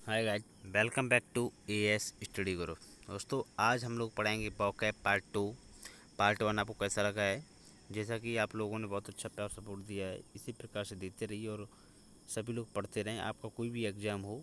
Hi guys, welcome back to AS study group. दोस्तों, आज हम लोग पढ़ाएंगे vocab पार्ट 2। पार्ट 1 आपको कैसा लगा है? जैसा कि आप लोगों ने बहुत अच्छा प्यार सपोर्ट दिया है, इसी प्रकार से देते रहिए और सभी लोग पढ़ते रहें। आपका कोई भी एग्ज़ाम हो,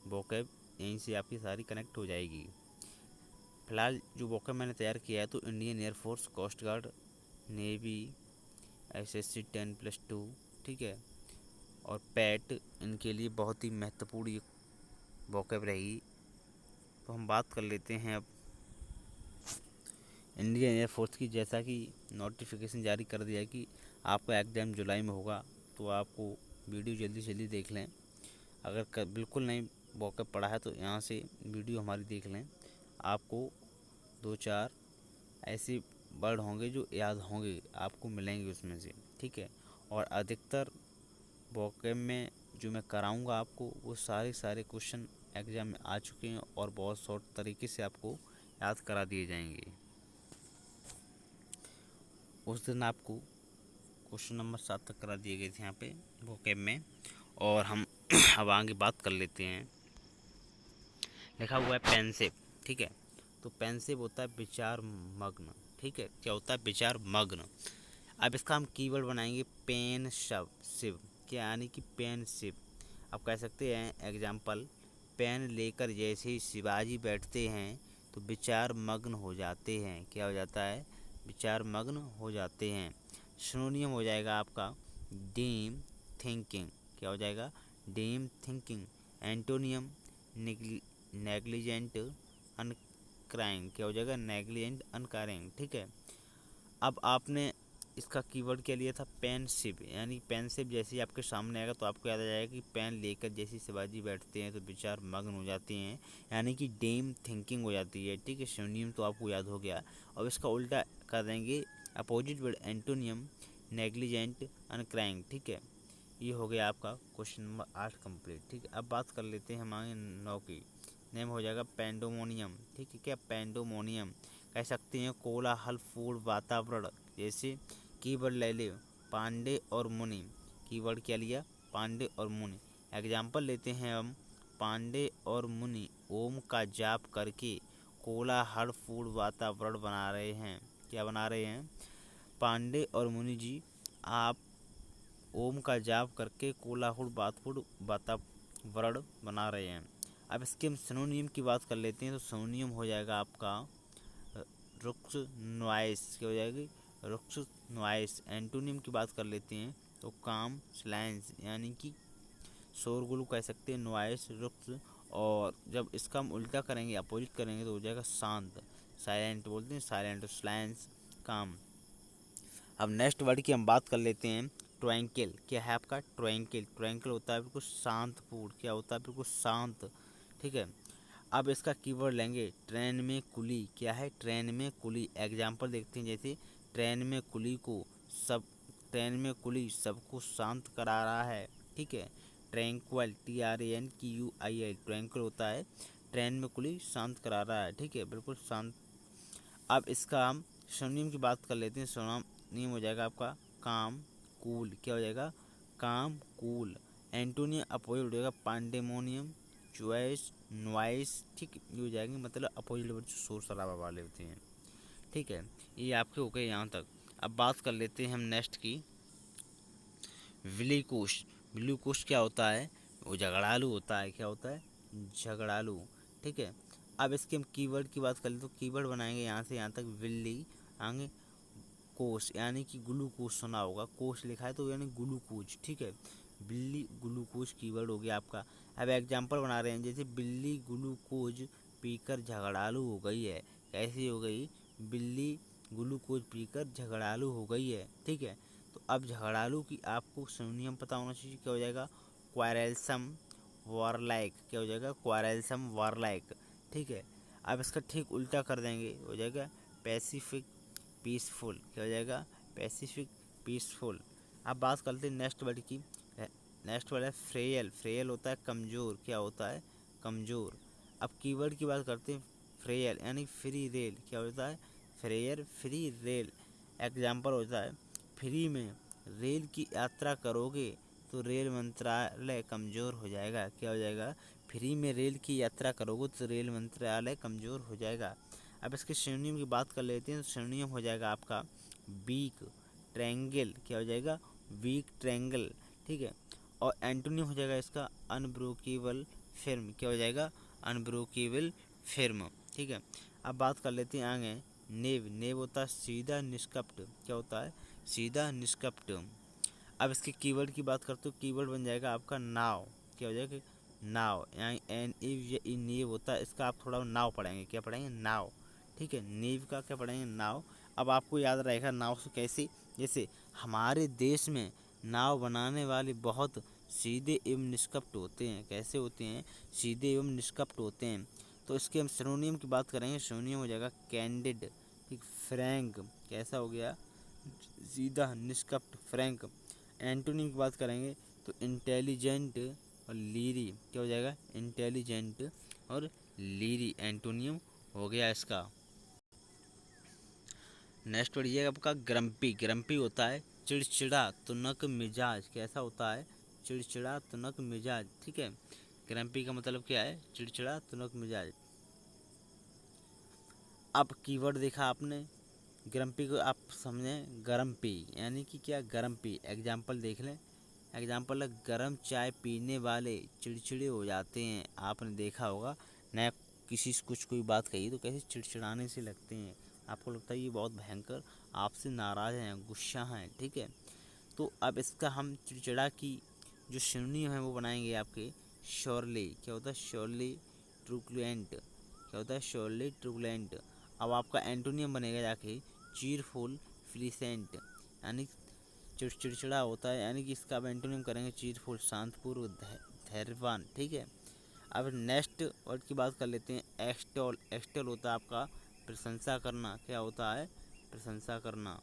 vocab यहीं से आपकी सारी कनेक्ट हो जाएगी। फिलहाल जो vocab मैंने तैयार किया है तो Indian air force, coast guard, navy, SSC 10+2, ठीक है, और पैट, इनके लिए बहुत ही महत्वपूर्ण ये vocab रहेगी। तो हम बात कर लेते हैं अब इंडियन एयरफोर्स की। जैसा कि नोटिफिकेशन जारी कर दिया है कि आपका एग्ज़ाम जुलाई में होगा, तो आपको वीडियो जल्दी से जल्दी देख लें। अगर बिल्कुल नहीं वॉकअप पड़ा है तो यहाँ से वीडियो हमारी देख लें। आपको 2-4 ऐसे वर्ड होंगे जो याद होंगे, आपको मिलेंगे उसमें से, ठीक है। और अधिकतर वॉकअप में जो मैं कराऊंगा आपको, वो सारे क्वेश्चन एग्ज़ाम में आ चुके हैं और बहुत शॉर्ट तरीके से आपको याद करा दिए जाएंगे। उस दिन आपको क्वेश्चन नंबर 7 तक करा दिए गए थे यहाँ पे वोकैब में। और हम अब आगे बात कर लेते हैं। लिखा हुआ है पेंसिव, ठीक है। तो पेंसिव होता है विचार मग्न, ठीक है। क्या होता है? विचार मग्न। अब इसका हम कीवर्ड बनाएंगे पेन शव शिव, क्या यानी कि पेन शिव। अब कह सकते हैं एग्जाम्पल, पेन लेकर जैसे ही शिवाजी बैठते हैं तो विचार मग्न हो जाते हैं। क्या हो जाता है? विचार मग्न हो जाते हैं। सिनोनियम हो जाएगा आपका डीम थिंकिंग। क्या हो जाएगा? Deem thinking. Antonym negligent uncrying. क्या हो जाएगा? नेग्लिजेंट अनकारिंग, ठीक है। अब आपने इसका कीवर्ड क्या लिया था? पेनसिव, यानी पेनसिव जैसे ही आपके सामने आएगा तो आपको याद आ जाएगा कि पेन लेकर जैसे शिवाजी बैठते हैं तो विचार मग्न हो जाते हैं, यानी कि डीम थिंकिंग हो जाती है, ठीक है। सिनोनियम तो आपको याद हो गया। अब इसका उल्टा कर देंगे, अपोजिट वर्ड एंटोनियम नेग्लिजेंट अनक्राइंग, ठीक है। ये हो गया आपका क्वेश्चन नंबर 8 कंप्लीट, ठीक है। अब बात कर लेते हैं हमारे 9 की। नेम हो जाएगा पेंडोमोनियम, ठीक है। क्या? पेंडोमोनियम। कह सकते हैं कोलाहल पूर्ण वातावरण। जैसे कीवर्ड ले ले पांडे और मुनि। कीवर्ड क्या लिया? पांडे और मुनि। एग्जाम्पल लेते हैं हम, पांडे और मुनि ओम का जाप करके कोलाहल पूर्ण वातावरण बना रहे हैं। क्या बना रहे हैं? पांडे और मुनि जी, आप ओम का जाप करके कोलाहलपूर्ण वातावरण बना रहे हैं। अब इसके हम सिनोनियम की बात कर लेते हैं। तो सिनोनियम हो जाएगा आपका रुक्स नॉइस। क्या हो जाएगी? रुक्स नॉइस। एंटोनियम की बात कर लेते हैं तो काम साइलेंस, यानी कि शोरगुल कह सकते हैं, नॉइस रुक्स। और जब इसका हम उल्टा करेंगे, अपोजिट करेंगे, तो हो जाएगा शांत। साइलेंट बोलते हैं, साइलेंट, साइलेंस, काम। अब नेक्स्ट वर्ड की हम बात कर लेते हैं ट्रैंक्विल। क्या है आपका? ट्रैंक्विल। ट्रैंक्विल होता है बिल्कुल शांतपूर्ण। क्या होता है? बिल्कुल शांत, ठीक है। अब इसका कीवर्ड लेंगे ट्रेन में कुली। क्या है? ट्रेन में कुली। एग्जाम्पल देखते हैं, जैसे ट्रेन में कुली को सब ट्रेन में कुली सबको शांत करा रहा है, ठीक है। ट्रैंक्विल, TRANQUIL, ट्रैंक्विल होता है ट्रेन में कुली शांत करा रहा है, ठीक है, बिल्कुल शांत। अब इसका हम सिनोनिम की बात कर लेते हैं। सिनोनिम हो जाएगा आपका काम कूल। क्या हो जाएगा? काम कूल। एंटोनियम अपोजिट हो जाएगा पांडेमोनियम, चॉइस, नॉइस, ठीक, ये हो जाएंगे मतलब अपोजिट वर्ड जो शोर शराबा वाले होते हैं, ठीक है। ये आपके हो गए यहाँ तक। अब बात कर लेते हैं हम नेक्स्ट की, विलीकुश। विलीकुश क्या होता है? वो झगड़ालू होता है। क्या होता है? झगड़ालू, ठीक है। अब इसके हम कीवर्ड की बात करें तो कीवर्ड बनाएंगे यहाँ से यहाँ तक विल्ली, आगे कोश, यानी कि ग्लूकोज सुना होगा, कोश लिखा है तो यानी ग्लूकोज, ठीक है। बिल्ली ग्लूकोज कीवर्ड हो गया आपका। अब एग्जाम्पल बना रहे हैं, जैसे बिल्ली ग्लूकोज पीकर झगड़ालू हो गई है। कैसी हो गई? बिल्ली ग्लूकोज पीकर झगड़ालू हो गई है, ठीक है। तो अब झगड़ालू की आपको सिनोनियम पता होना चाहिए। क्या हो जाएगा? क्वारेलसम वॉरलाइक। क्या हो जाएगा? क्वारेलसम वॉरलाइक, ठीक है। अब इसका ठीक उल्टा कर देंगे, हो जाएगा पैसिफिक पीसफुल। क्या हो जाएगा? Pacific peaceful. अब बात करते हैं नेक्स्ट वर्ड की। नेक्स्ट वर्ड है फ्रेयल। फ्रेयल होता है कमज़ोर। क्या होता है? कमज़ोर। अब कीवर्ड की बात करते हैं, फ्रेयल यानी फ्री रेल। क्या होता है? Frere, free rail. एग्जाम्पल होता है, फ्री में रेल की यात्रा करोगे तो रेल मंत्रालय कमज़ोर हो जाएगा। क्या हो जाएगा? फ्री में रेल की यात्रा करोगे तो रेल मंत्रालय कमज़ोर हो जाएगा। अब इसके सिनोनिम की बात कर लेते हैं, तो सिनोनिम हो जाएगा आपका वीक ट्रायंगल, क्या हो जाएगा, वीक ट्रायंगल, ठीक है। और एंटोनिम हो जाएगा इसका अनब्रोकेबल फिल्म, क्या हो जाएगा, अनब्रोकेबल फिल्म, ठीक है। अब बात कर लेते हैं आगे नेव, नेव होता है सीधा निष्कपट, क्या होता है, सीधा निष्कपट। अब इसके कीवर्ड की बात करते हो, कीवर्ड बन जाएगा आपका नाव, क्या हो जाएगा, नाव, यहाँ एन ई नीव होता है, इसका आप थोड़ा नाव पढ़ेंगे, क्या पढ़ेंगे, नाव, ठीक है। नीव का क्या पढ़ेंगे, नाव। अब आपको याद रहेगा नाव से कैसे, जैसे हमारे देश में नाव बनाने वाले बहुत सीधे एवं निष्कपट होते हैं, कैसे होते हैं, सीधे एवं निष्कपट होते हैं। तो इसके हम सिनोनिम की बात करेंगे, सिनोनिम हो जाएगा कैंडिड, ठीक, फ्रैंक, कैसा हो गया, सीधा निष्कपट, फ्रैंक। एंटोनिम की बात करेंगे तो इंटेलिजेंट और लीरी, क्या हो जाएगा, इंटेलिजेंट और लीरी, एंटोनियम हो गया इसका। नेक्स्ट वर्ड ये आपका ग्रम्पी, ग्रम्पी होता है चिड़चिड़ा तुनक मिजाज, कैसा होता है, चिड़चिड़ा तुनक मिजाज, ठीक है। ग्रम्पी का मतलब क्या है, चिड़चिड़ा तुनक मिजाज। अब कीवर्ड देखा आपने, ग्रम्पी को आप समझें गरम पी, यानी कि क्या, गरम पी। एग्जाम्पल देख लें, एग्जाम्पल है गरम चाय पीने वाले चिड़चिड़े हो जाते हैं। आपने देखा होगा नया किसी से कुछ कोई बात कही तो कैसे चिड़चिड़ाने से लगते हैं, आपको लगता है ये बहुत भयंकर आपसे नाराज़ हैं, गुस्सा हैं, ठीक है। तो अब इसका हम चिड़चिड़ा की जो सिनोनिम है वो बनाएंगे आपके श्योरली, क्या होता है, श्योरली ट्रुकुलेंट, क्या होता है, श्योरली ट्रुकुलेंट। अब आपका एंटोनियम बनेगा जाके चीरफुल फ्लीसेंट, यानी चिड़चिड़ा होता है, यानी कि इसका अब एंटोनियम करेंगे चीरफुल शांतपूर्व धैर्यवान, ठीक है। अब नेक्स्ट वर्ड की बात कर लेते हैं एक्सटॉल, एक्सटॉल होता है आपका प्रशंसा करना, क्या होता है, प्रशंसा करना।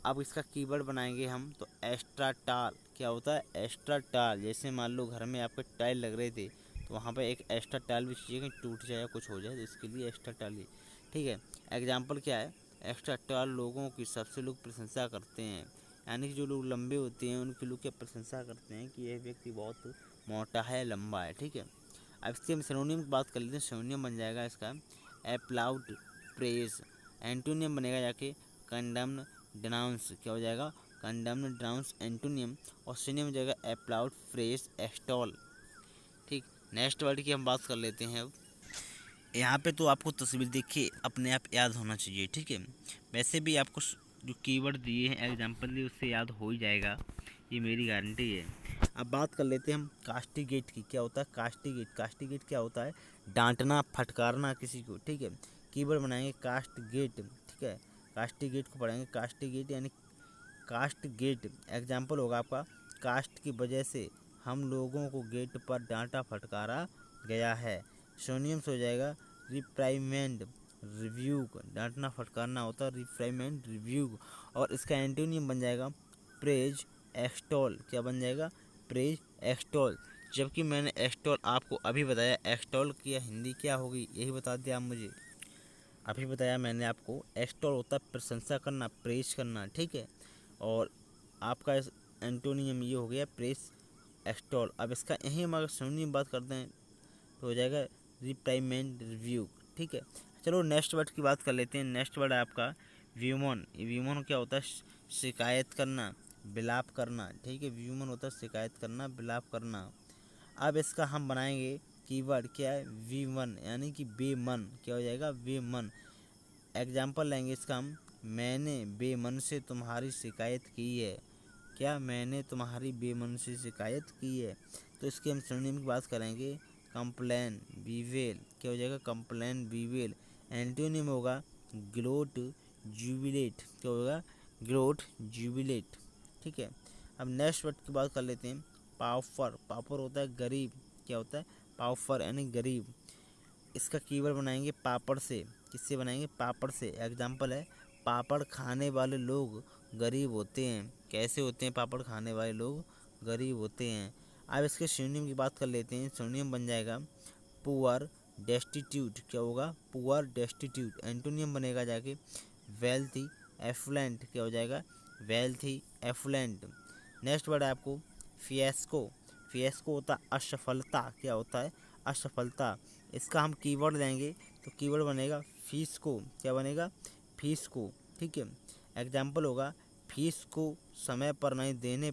अब इसका कीवर्ड बनाएंगे हम तो एक्स्ट्रा टाल, क्या होता है, एक्स्ट्रा टाल। जैसे मान लो घर में आपके टाइल लग रहे थे तो वहाँ पे एक एक्स्ट्रा टाइल भी चाहिए, कहीं टूट जाए या कुछ हो जाए तो इसके लिए एक्स्ट्रा टाइल ही, ठीक है। एग्जाम्पल क्या है, एक्स्ट्रा टाल लोगों की सबसे लोग प्रशंसा करते हैं, यानी कि जो लोग लंबे होते हैं उनकी लोग क्या प्रशंसा करते हैं कि यह व्यक्ति बहुत मोटा है, लंबा है, ठीक है। अब इसके हम सिनोनियम की बात कर लेते हैं, सिनोनियम बन जाएगा इसका एप्लाउड प्रेज, एंटोनियम बनेगा जाके कंडम्न डिनाउंस, क्या हो जाएगा, कंडम्न डिनाउंस एंटोनियम। और सिनोनियम हो जाएगा एप्लाउड फ्रेज एक्सटॉल, ठीक। नेक्स्ट वर्ड की हम बात कर लेते हैं। अब यहाँ पे तो आपको तस्वीर देख के अपने आप याद होना चाहिए, ठीक है। वैसे भी आपको जो कीवर्ड दिए हैं एग्जाम्पल दिए उससे याद हो ही जाएगा, ये मेरी गारंटी है। अब बात कर लेते हैं हम कास्टिगेट की, क्या होता है कास्टिगेट, कास्टिगेट क्या होता है, डांटना फटकारना किसी को, ठीक है। कीवर्ड बनाएंगे कास्टगेट, ठीक है। कास्टिगेट को पढ़ेंगे कास्टिगेट, यानी कास्ट गेट। एग्जाम्पल होगा आपका कास्ट की वजह से हम लोगों को गेट पर डांटा फटकारा गया है। सिनोनिम्स हो जाएगा रिप्राइमेंड, रिव्यूग, डांटना फटकारना होता है रिप्राइमेंड, रिव्यूग। और इसका एंटोनियम बन जाएगा प्रेज एक्सटॉल, क्या बन जाएगा, प्रेज एक्सटॉल। जबकि मैंने एक्सटॉल आपको अभी बताया, एक्सटॉल की हिंदी क्या होगी यही बता दिया आप मुझे, अभी बताया मैंने आपको। एक्सटॉल होता है प्रशंसा करना, प्रेज करना, ठीक है। और आपका एंटोनियम ये हो गया प्रेस एक्सटॉल। अब इसका यहीं हम अगर सिनोनिम बात करते हैं तो हो जाएगा रिप्राइमेंड, रिव्यू, ठीक है। चलो नेक्स्ट वर्ड की बात कर लेते हैं। नेक्स्ट वर्ड है आपका व्यूमन। व्यूमन क्या होता है, शिकायत करना, विलाप करना, ठीक है। व्यूमन होता है शिकायत करना, विलाप करना। अब इसका हम बनाएंगे कीवर्ड, क्या है, वीमन, यानी कि बेमन, क्या हो जाएगा, बेमन। एग्जाम्पल लेंगे इसका हम, मैंने बेमन से तुम्हारी शिकायत की है, क्या, मैंने तुम्हारी बेमन से शिकायत की है। तो इसके हम सिनोनिम की बात करेंगे कंप्लेन, बीवेल, क्या हो जाएगा, कंप्लेन, बीवेल। एंटोनिम होगा ग्लोट, जुबिलेट, क्या होगा, ग्लोट, जुबिलेट, ठीक है। अब नेक्स्ट वर्ड की बात कर लेते हैं पावफर। पावफर होता है गरीब, क्या होता है, पावफर यानी गरीब। इसका कीवर्ड बनाएंगे पापड़ से, किससे बनाएंगे, पापड़ से। एग्जाम्पल है पापड़ खाने वाले लोग गरीब होते हैं, कैसे होते हैं, पापड़ खाने वाले लोग गरीब होते हैं। अब इसके सिनोनिम की बात कर लेते हैं। सिनोनिम बन जाएगा पुअर, डेस्टिट्यूट, क्या होगा, पुअर, डेस्टिट्यूट। एंटोनियम बनेगा जाके वेल्थी, एफ्लुएंट, क्या हो जाएगा, वेल्थी, एफ्लुएंट। नेक्स्ट वर्ड है आपको फिएस्को। फिएस्को होता है असफलता, क्या होता है असफलता। इसका हम कीवर्ड लेंगे तो कीवर्ड बनेगा फीस को, क्या बनेगा फीस को, ठीक है। एग्जाम्पल होगा फीस को समय पर नहीं देने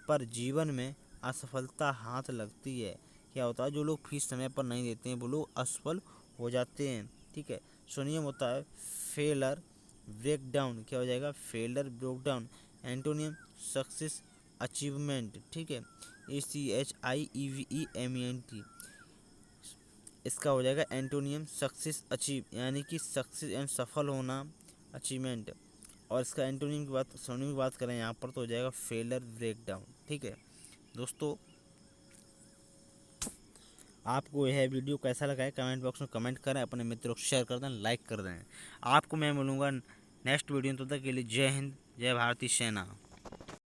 पर जीवन में असफलता हाथ लगती है। क्या होता है जो लोग फीस समय पर नहीं देते हैं वो लोग असफल हो जाते हैं, ठीक है। सोनियम होता है फेलर ब्रेक डाउन, क्या हो जाएगा failure break down. Antonym success achievement, ठीक है ACHIEVEMENT, इसका हो जाएगा एंटोनियम सक्सेस अचीव यानी कि सक्सेस एंड सफल होना अचीवमेंट। और इसका एंटोनियम की बात सोनियम की बात करें यहाँ पर तो हो जाएगा फेलर ब्रेक डाउन, ठीक है। दोस्तों आपको यह वीडियो कैसा लगा है कमेंट बॉक्स में कमेंट करें, अपने मित्रों को शेयर कर दें, लाइक कर दें। आपको मैं मिलूँगा नेक्स्ट वीडियो, तब तक के लिए जय हिंद, जय भारतीय सेना।